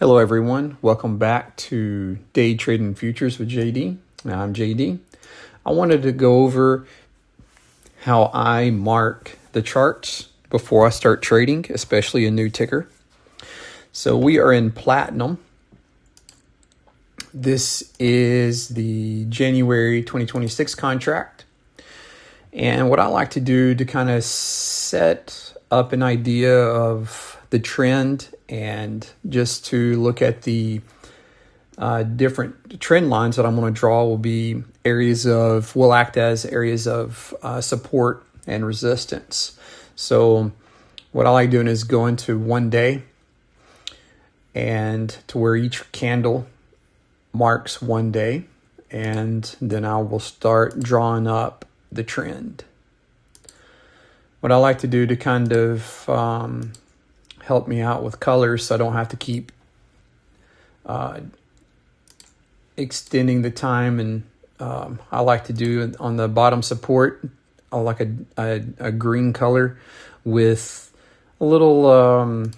Hello everyone, welcome back to Day Trading Futures with JD. I'm JD. I wanted to go over how I mark the charts before I start trading, especially a new ticker. So we are in Platinum. This is the January 2026 contract. And what I like to do to kind of set up an idea of the trend and just to look at the different trend lines that I'm going to draw will act as areas of support and resistance. So what I like doing is go into 1 day and to where each candle marks 1 day, and then I will start drawing up the trend. What I like to do to kind of help me out with colors so I don't have to keep extending the time, and I like to do on the bottom support, I like a green color with a little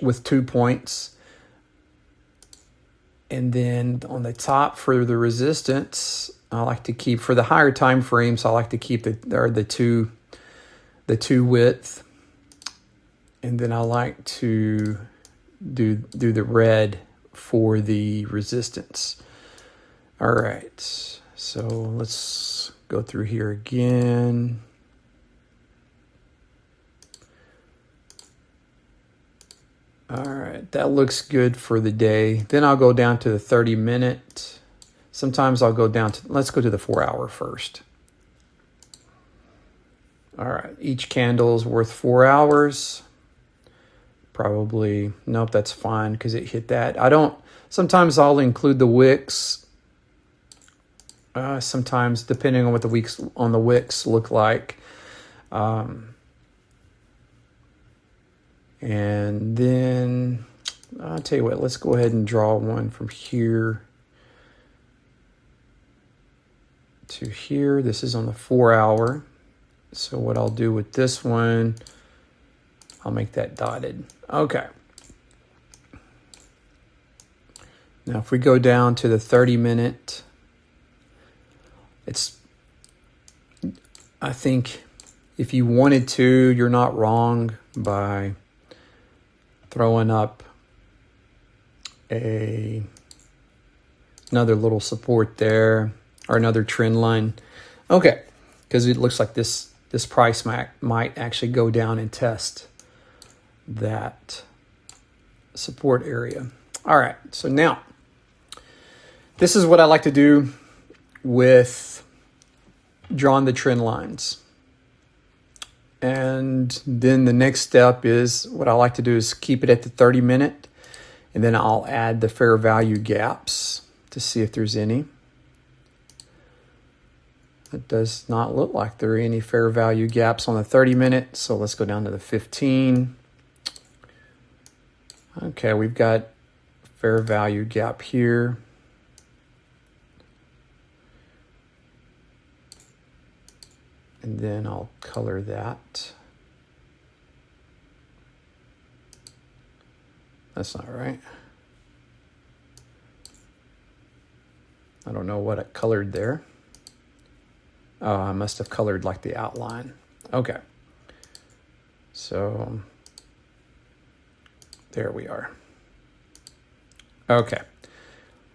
with 2 points, and then on the top for the resistance, I like to keep, for the higher time frames, I like to keep the two width, and then I like to do the red for the resistance. All right, so let's go through here again. All right, that looks good for the day. Then I'll go down to the 30-minute. Sometimes I'll go down to, let's go to the 4-hour first. All right, each candle is worth 4 hours. Probably, nope, that's fine because it hit that. Sometimes I'll include the wicks. Sometimes, depending on what the wicks look like. And then, I'll tell you what, let's go ahead and draw one from here to here. This is on the 4-hour. So what I'll do with this one, I'll make that dotted. Okay. Now if we go down to the 30-minute, I think if you wanted to, you're not wrong by throwing up another little support there, or another trend line. Okay, because it looks like this price might actually go down and test that support area. All right, so now this is what I like to do with drawing the trend lines. And then the next step is, what I like to do is keep it at the 30-minute, and then I'll add the fair value gaps to see if there's any. It does not look like there are any fair value gaps on the 30-minute, so let's go down to the 15. Okay, we've got fair value gap here. And then I'll color that. That's not right. I don't know what I colored there. Oh, I must have colored like the outline. Okay. So there we are. Okay.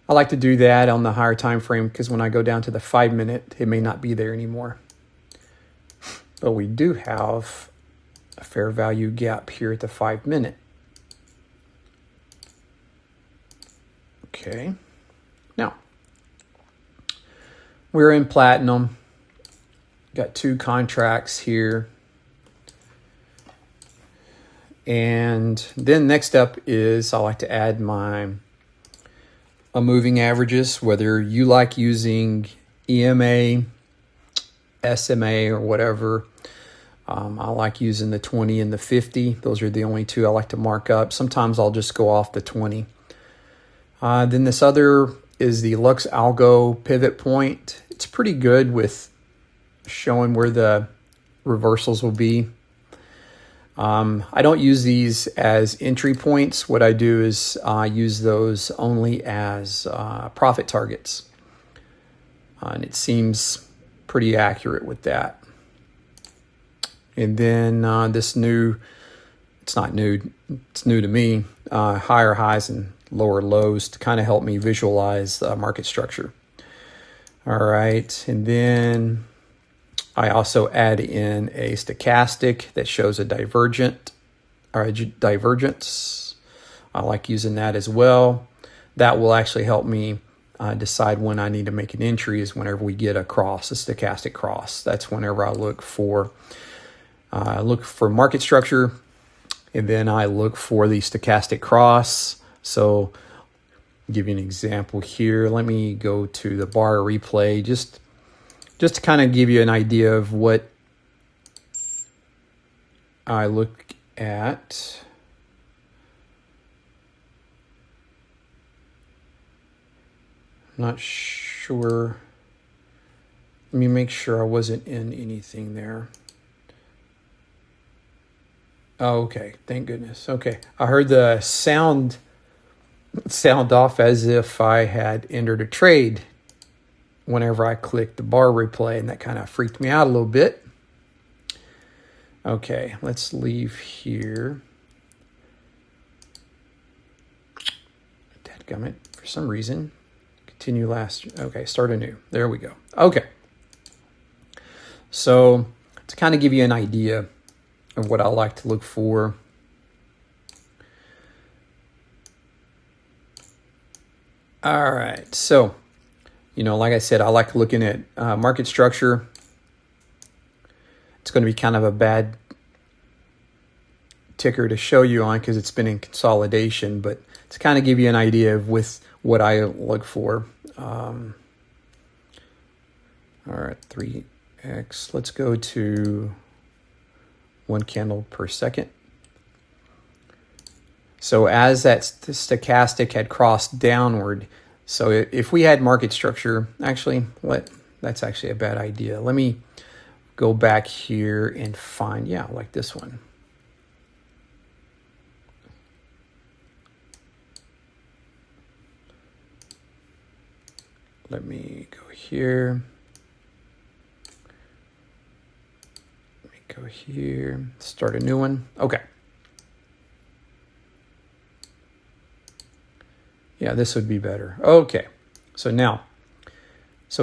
I like to do that on the higher time frame because when I go down to the 5-minute, it may not be there anymore. But we do have a fair value gap here at the 5-minute. Okay. Now, we're in Platinum. Got 2 contracts here. And then next up is I like to add my moving averages, whether you like using EMA, SMA, or whatever. I like using the 20 and the 50. Those are the only 2 I like to mark up. Sometimes I'll just go off the 20. Then this other is the Lux Algo pivot point. It's pretty good with showing where the reversals will be. I don't use these as entry points. What I do is use those only as profit targets. And it seems pretty accurate with that. And then this new, it's not new, it's new to me, higher highs and lower lows to kind of help me visualize the market structure. All right, and then I also add in a stochastic that shows a divergence. I like using that as well. That will actually help me decide when I need to make an entry is whenever we get a cross, a stochastic cross. That's whenever I look for market structure, and then I look for the stochastic cross. So I'll give you an example here. Let me go to the bar replay just to kind of give you an idea of what I look at. I'm not sure. Let me make sure I wasn't in anything there. Oh, okay. Thank goodness. Okay. I heard the sound off as if I had entered a trade whenever I clicked the bar replay, and that kind of freaked me out a little bit. Okay, let's leave here. Dadgummit, for some reason. Continue last. Okay, start anew. There we go. Okay. So to kind of give you an idea of what I like to look for. All right, so, like I said, I like looking at market structure. It's going to be kind of a bad ticker to show you on because it's been in consolidation, but to kind of give you an idea of with what I look for. All right, 3x. Let's go to 1 candle per second. So as that stochastic had crossed downward, so if we had market structure, actually, that's actually a bad idea. Let me go back here and find, like this one. Let me go here. Let me go here, start a new one. Okay. Yeah, this would be better. Okay, so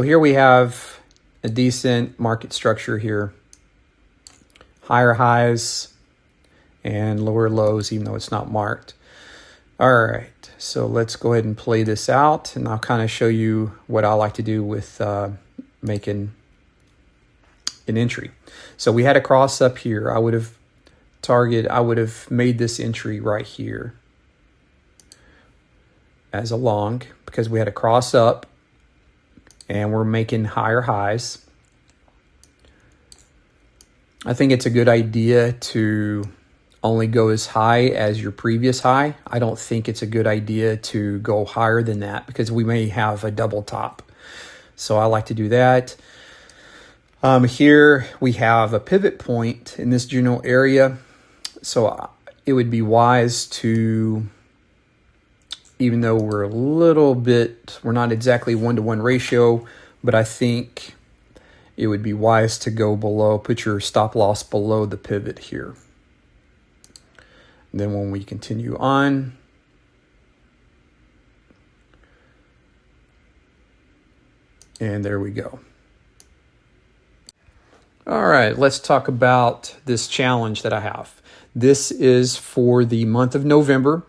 here we have a decent market structure here. Higher highs and lower lows, even though it's not marked. All right, so let's go ahead and play this out, and I'll kind of show you what I like to do with making an entry. So we had a cross up here. I would have made this entry right here as a long because we had a cross up and we're making higher highs. I think it's a good idea to only go as high as your previous high. I don't think it's a good idea to go higher than that because we may have a double top. So I like to do that. Here we have a pivot point in this general area. So it would be wise to, even though we're not exactly 1-to-1 ratio, but I think it would be wise to go below, put your stop loss below the pivot here. And then when we continue on, and there we go. All right, let's talk about this challenge that I have. This is for the month of November.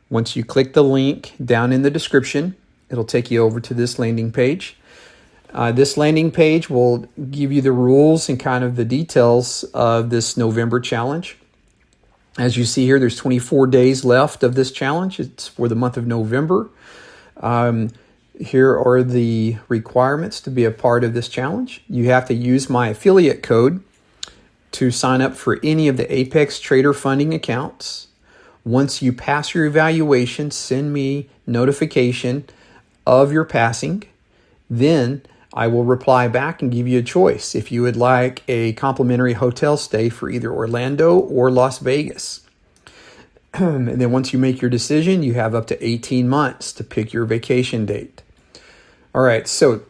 Once you click the link down in the description, it'll take you over to this landing page. This landing page will give you the rules and kind of the details of this November challenge. As you see here, there's 24 days left of this challenge. It's for the month of November. Here are the requirements to be a part of this challenge. You have to use my affiliate code to sign up for any of the Apex Trader funding accounts. Once you pass your evaluation, send me notification of your passing. Then I will reply back and give you a choice if you would like a complimentary hotel stay for either Orlando or Las Vegas. And then once you make your decision, you have up to 18 months to pick your vacation date. All right, so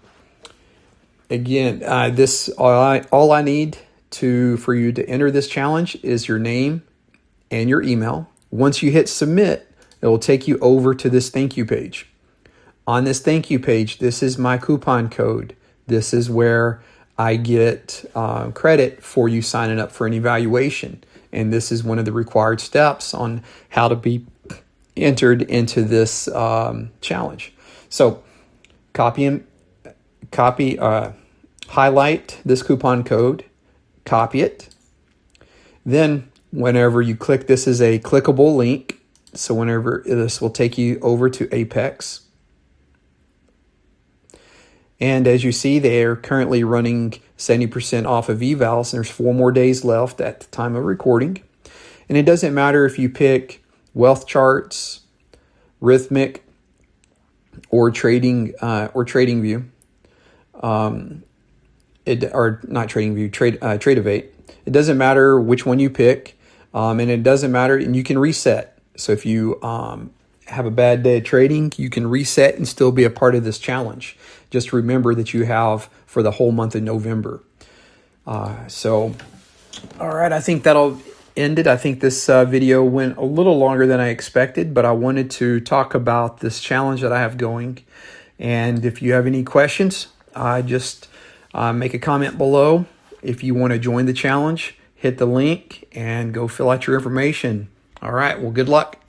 again, this all I need for you to enter this challenge is your name and your email. Once you hit submit, it will take you over to this thank you page. On this thank you page, this is my coupon code. This is where I get credit for you signing up for an evaluation. And this is one of the required steps on how to be entered into this challenge. So highlight this coupon code, copy it. Then whenever you click, this is a clickable link. So whenever this will take you over to Apex. And as you see, they are currently running 70% off of evals, and there's 4 more days left at the time of recording. And it doesn't matter if you pick Wealth Charts, Rithmic, or TradingView, Tradevate. It doesn't matter which one you pick, and it doesn't matter, and you can reset. So if you have a bad day of trading, you can reset and still be a part of this challenge. Just remember that you have for the whole month of November. All right, I think that'll end it. I think this video went a little longer than I expected, but I wanted to talk about this challenge that I have going. And if you have any questions, just make a comment below. If you want to join the challenge, hit the link and go fill out your information. All right, well, good luck.